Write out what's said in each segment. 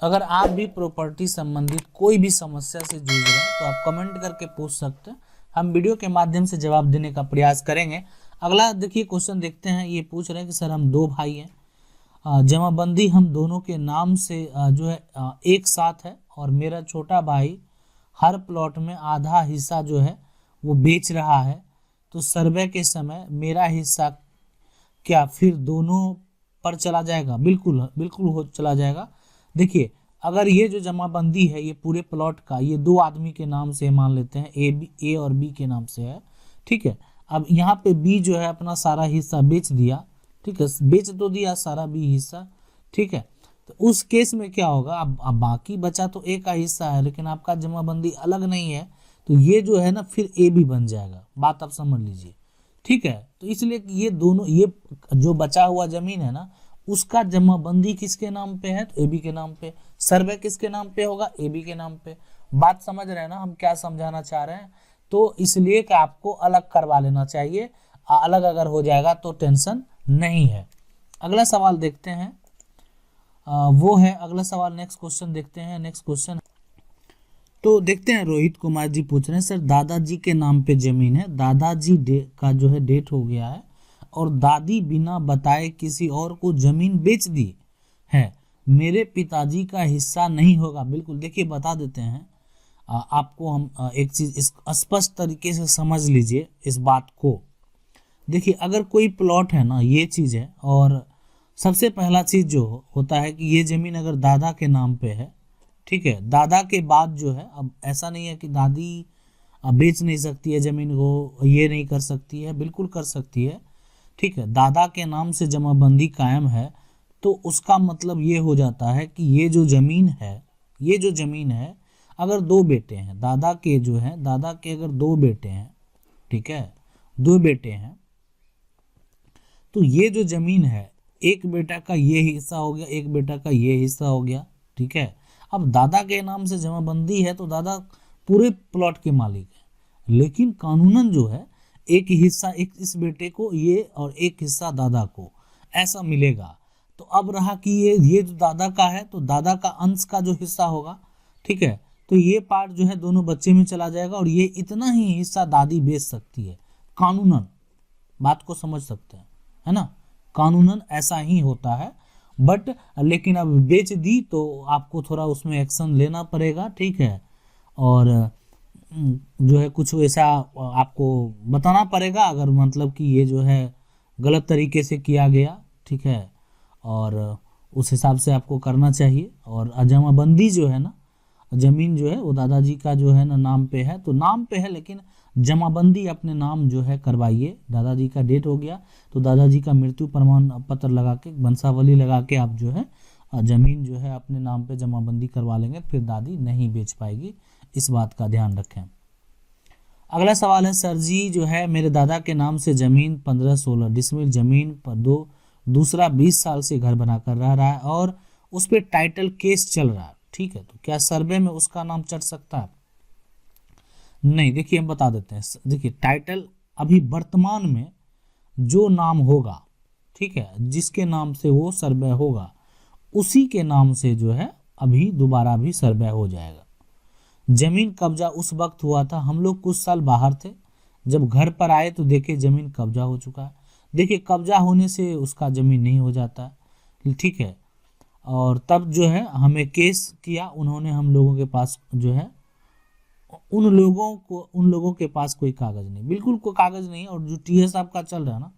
अगर आप भी प्रॉपर्टी संबंधित कोई भी समस्या से जूझ रहे हैं तो आप कमेंट करके पूछ सकते हैं, हम वीडियो के माध्यम से जवाब देने का प्रयास करेंगे। अगला देखिए क्वेश्चन देखते हैं। ये पूछ रहे हैं कि सर हम दो भाई हैं, जमाबंदी हम दोनों के नाम से जो है एक साथ है और मेरा छोटा भाई हर प्लॉट में आधा हिस्सा जो है वो बेच रहा है, तो सर्वे के समय मेरा हिस्सा क्या फिर दोनों पर चला जाएगा? बिल्कुल बिल्कुल हो चला जाएगा। देखिए अगर ये जो जमाबंदी है ये पूरे प्लॉट का ये दो आदमी के नाम से मान लेते हैं, ए और बी के नाम से है, ठीक है। अब यहाँ पे बी जो है अपना सारा हिस्सा बेच दिया, ठीक है, बेच तो दिया सारा बी हिस्सा, ठीक है। तो उस केस में क्या होगा, अब बाकी बचा तो ए का हिस्सा है लेकिन आपका जमाबंदी अलग नहीं है, तो ये जो है ना फिर ए भी बन जाएगा। बात आप समझ लीजिए, ठीक है। तो इसलिए ये दोनों, ये जो बचा हुआ जमीन है ना उसका जमाबंदी किसके नाम पे है? तो एबी के नाम पे। सर्वे किसके नाम पे होगा? एबी के नाम पे। बात समझ रहे हैं ना हम क्या समझाना चाह रहे हैं? तो इसलिए कि आपको अलग करवा लेना चाहिए, अलग अगर हो जाएगा तो टेंशन नहीं है। अगला सवाल देखते हैं, वो है अगला सवाल। नेक्स्ट क्वेश्चन देखते हैं। नेक्स्ट क्वेश्चन तो देखते हैं, रोहित कुमार जी पूछ रहे हैं सर दादाजी के नाम पे जमीन है, दादाजी का जो है डेथ हो गया है और दादी बिना बताए किसी और को जमीन बेच दी है, मेरे पिताजी का हिस्सा नहीं होगा? बिल्कुल देखिए बता देते हैं आपको हम एक चीज स्पष्ट तरीके से समझ लीजिए इस बात को। देखिए अगर कोई प्लॉट है ना, ये चीज है, और सबसे पहला चीज जो होता है कि ये जमीन अगर दादा के नाम पे है, ठीक है, दादा के बाद जो है, अब ऐसा नहीं है कि दादी बेच नहीं सकती है जमीन को, ये नहीं कर सकती है, बिल्कुल कर सकती है, ठीक है। दादा के नाम से जमाबंदी कायम है तो उसका मतलब ये हो जाता है कि ये जो जमीन है, ये जो जमीन है, अगर दो बेटे हैं दादा के, जो है दादा के अगर दो बेटे हैं, ठीक है, दो बेटे हैं, तो ये जो जमीन है एक बेटा का ये हिस्सा हो गया, एक बेटा का ये हिस्सा हो गया, ठीक है। अब दादा के नाम से जमाबंदी है तो दादा पूरे प्लॉट के मालिक है, लेकिन कानूनन जो है एक हिस्सा एक इस बेटे को ये और एक हिस्सा दादा को, ऐसा मिलेगा। तो अब रहा कि ये जो दादा का है तो दादा का अंश का जो हिस्सा होगा, ठीक है, तो ये पार्ट जो है दोनों बच्चे में चला जाएगा और ये इतना ही हिस्सा दादी बेच सकती है कानूनन। बात को समझ सकते हैं, है ना, कानूनन ऐसा ही होता है। बट लेकिन अब बेच दी तो आपको थोड़ा उसमें एक्शन लेना पड़ेगा, ठीक है, और जो है कुछ ऐसा आपको बताना पड़ेगा अगर मतलब कि ये जो है गलत तरीके से किया गया, ठीक है, और उस हिसाब से आपको करना चाहिए। और जमाबंदी जो है ना, जमीन जो है वो दादाजी का जो है ना नाम पे है, तो नाम पे है लेकिन जमाबंदी अपने नाम जो है करवाइए। दादाजी का डेट हो गया तो दादाजी का मृत्यु प्रमाण पत्र लगा के, वंशावली लगा के आप जो है जमीन जो है अपने नाम पे जमाबंदी करवा लेंगे, फिर दादी नहीं बेच पाएगी, इस बात का ध्यान रखें। अगला सवाल है, सर जी जो है मेरे दादा के नाम से जमीन 15-16 डिसमिल जमीन पर दूसरा 20 साल से घर बनाकर रह रहा है और उस पर टाइटल केस चल रहा है, ठीक है, तो क्या सर्वे में उसका नाम चढ़ सकता है? नहीं, देखिए हम बता देते हैं। देखिए टाइटल अभी वर्तमान में जो नाम होगा, ठीक है, जिसके नाम से वो सर्वे होगा उसी के नाम से जो है अभी दोबारा भी सर्वे हो जाएगा। जमीन कब्जा उस वक्त हुआ था, हम लोग कुछ साल बाहर थे, जब घर पर आए तो देखे जमीन कब्जा हो चुका है। देखिए कब्जा होने से उसका जमीन नहीं हो जाता, ठीक है, और तब जो है हमें केस किया उन्होंने, हम लोगों के पास जो है उन लोगों के पास कोई कागज नहीं, बिल्कुल कोई कागज नहीं। और जो टीएस आपका चल रहा है ना,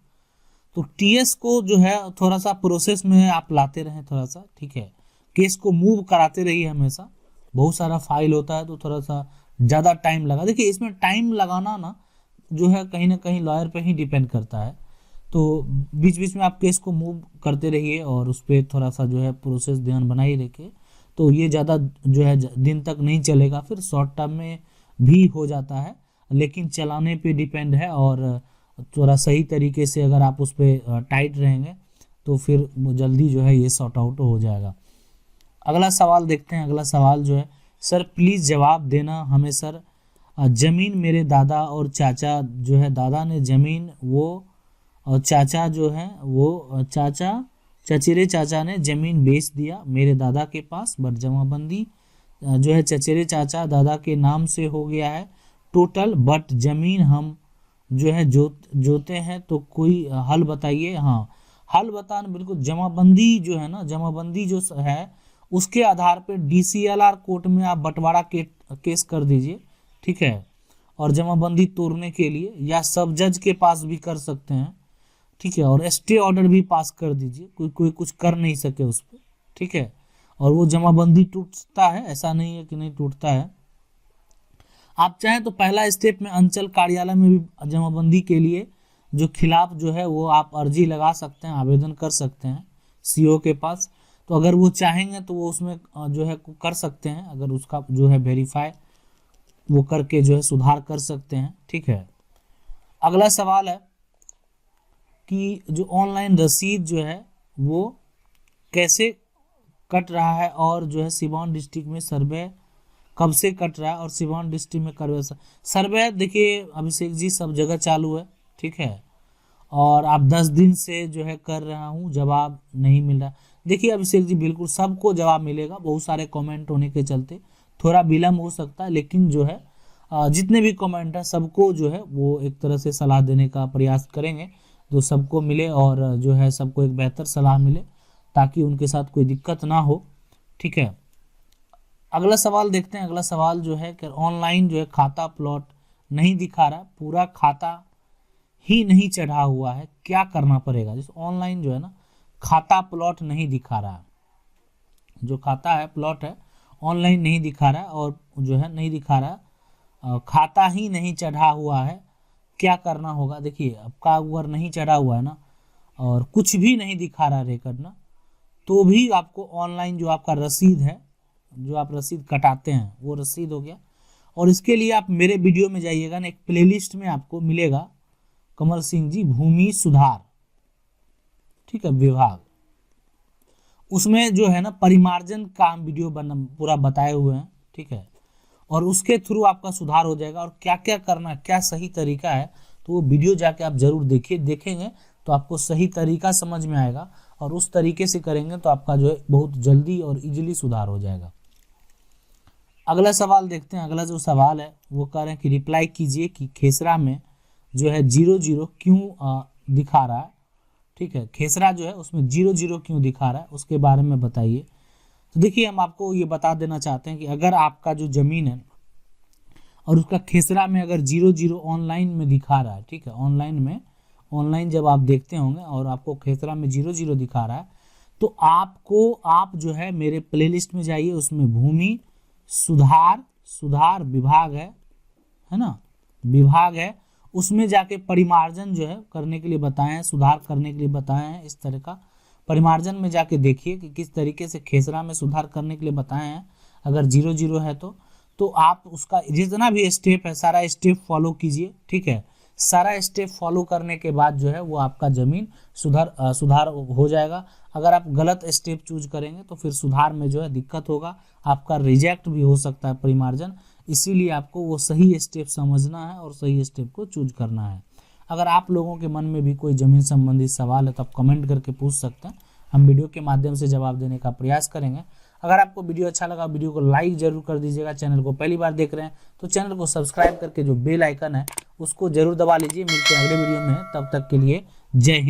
तो टीएस को जो है थोड़ा सा प्रोसेस में आप लाते रहें थोड़ा सा, ठीक है, केस को मूव कराते रहिए हमेशा। बहुत सारा फाइल होता है तो थोड़ा सा ज़्यादा टाइम लगा। देखिए इसमें टाइम लगाना ना जो है कहीं ना कहीं लॉयर पे ही डिपेंड करता है, तो बीच बीच में आप केस को मूव करते रहिए और उस पर थोड़ा सा जो है प्रोसेस ध्यान बनाए रखिए, तो ये ज़्यादा जो है दिन तक नहीं चलेगा, फिर शॉर्ट टर्म में भी हो जाता है, लेकिन चलाने पे डिपेंड है। और थोड़ा सही तरीके से अगर आप उस पर टाइट रहेंगे तो फिर जल्दी जो है ये सॉर्ट आउट हो जाएगा। अगला सवाल देखते हैं। अगला सवाल जो है, सर प्लीज़ जवाब देना हमें सर, ज़मीन मेरे दादा और चाचा जो है, दादा ने ज़मीन वो और चाचा जो है वो चचेरे चाचा ने जमीन बेच दिया मेरे दादा के पास, बट जमाबंदी जो है चचेरे चाचा दादा के नाम से हो गया है टोटल, बट जमीन हम जो है जोते हैं तो कोई हल बताइए। हाँ, हल बताना बिल्कुल, जमाबंदी जो है ना, जमाबंदी जो है उसके आधार पे DCLR कोर्ट में आप बंटवारा केस कर दीजिए, ठीक है। और जमाबंदी तोड़ने के लिए या सब जज के पास भी कर सकते हैं, ठीक है। और स्टे ऑर्डर भी पास कर दीजिए, कोई कुछ कर नहीं सके उस पर, ठीक है। और वो जमाबंदी टूटता है, ऐसा नहीं है कि नहीं टूटता है। आप चाहें तो पहला स्टेप में अंचल कार्यालय में भी जमाबंदी के लिए जो खिलाफ जो है वो आप अर्जी लगा सकते हैं, आवेदन कर सकते हैं CO के पास। तो अगर वो चाहेंगे तो वो उसमें जो है कर सकते हैं, अगर उसका जो है वेरीफाई वो करके जो है सुधार कर सकते हैं, ठीक है। अगला सवाल है कि जो ऑनलाइन रसीद जो है वो कैसे कट रहा है, और जो है सिवान डिस्ट्रिक्ट में सर्वे कब से कट रहा है, और सिवान डिस्ट्रिक्ट में सर्वे देखिए अभिषेक जी सब जगह चालू है, ठीक है। और आप 10 दिन से जो है कर रहा हूँ, जवाब नहीं मिल रहा। देखिए अभिषेक जी बिल्कुल सबको जवाब मिलेगा, बहुत सारे कमेंट होने के चलते थोड़ा विलम्ब हो सकता है, लेकिन जो है जितने भी कमेंट हैं सबको जो है वो एक तरह से सलाह देने का प्रयास करेंगे तो सबको मिले, और जो है सबको एक बेहतर सलाह मिले ताकि उनके साथ कोई दिक्कत ना हो, ठीक है। अगला सवाल देखते हैं। अगला सवाल जो है कि ऑनलाइन जो है खाता प्लॉट नहीं दिखा रहा, पूरा खाता ही नहीं चढ़ा हुआ है, क्या करना पड़ेगा। जैसे ऑनलाइन जो है ना खाता प्लॉट नहीं दिखा रहा है, जो खाता है प्लॉट है ऑनलाइन नहीं दिखा रहा है, और जो है नहीं दिखा रहा, खाता ही नहीं चढ़ा हुआ है, क्या करना होगा। देखिए आपका अगर नहीं चढ़ा हुआ है ना और कुछ भी नहीं दिखा रहा रिकॉर्ड ना, तो भी आपको ऑनलाइन जो आपका रसीद है, जो आप रसीद कटाते हैं वो रसीद हो गया। और इसके लिए आप मेरे वीडियो में जाइएगा ना, एक प्लेलिस्ट में आपको मिलेगा कमल सिंह जी भूमि सुधार, ठीक है, विभाग, उसमें जो है ना परिमार्जन का हम वीडियो पूरा बताए हुए हैं, ठीक है। और उसके थ्रू आपका सुधार हो जाएगा, और क्या क्या करना, क्या सही तरीका है, तो वो वीडियो जाके आप जरूर देखेंगे तो आपको सही तरीका समझ में आएगा, और उस तरीके से करेंगे तो आपका जो है बहुत जल्दी और इजीली सुधार हो जाएगा। अगला सवाल देखते हैं। अगला जो सवाल है वो कह रहे हैं कि रिप्लाई कीजिए कि खेसरा में जो है 00 क्यों दिखा रहा है, ठीक है। खेसरा जो है उसमें 00 क्यों दिखा रहा है उसके बारे में बताइए। तो देखिए हम आपको ये बता देना चाहते हैं कि अगर आपका जो ज़मीन है और उसका खेसरा में अगर 00 ऑनलाइन में दिखा रहा है, ठीक है, ऑनलाइन जब आप देखते होंगे और आपको खेसरा में 00 दिखा रहा है, तो आप जो है मेरे प्लेलिस्ट में जाइए, उसमें भूमि सुधार विभाग है ना, विभाग है, उसमें जाके परिमार्जन जो है करने के लिए बताए हैं, सुधार करने के लिए बताए हैं। इस तरह का परिमार्जन में जाके देखिए कि किस तरीके से खेसरा में सुधार करने के लिए बताए हैं। अगर 00 है तो आप उसका जितना भी स्टेप है सारा स्टेप फॉलो कीजिए, ठीक है। सारा स्टेप फॉलो करने के बाद जो है वो आपका ज़मीन सुधार हो जाएगा। अगर आप गलत स्टेप चूज करेंगे तो फिर सुधार में जो है दिक्कत होगा, आपका रिजेक्ट भी हो सकता है परिमार्जन। इसीलिए आपको वो सही स्टेप समझना है और सही स्टेप को चूज करना है। अगर आप लोगों के मन में भी कोई ज़मीन संबंधी सवाल है तो आप कमेंट करके पूछ सकते हैं, हम वीडियो के माध्यम से जवाब देने का प्रयास करेंगे। अगर आपको वीडियो अच्छा लगा वीडियो को लाइक जरूर कर दीजिएगा। चैनल को पहली बार देख रहे हैं तो चैनल को सब्सक्राइब करके जो बेल आइकन है उसको जरूर दबा लीजिए। मिलते हैं अगले वीडियो में, तब तक के लिए जय हिंद।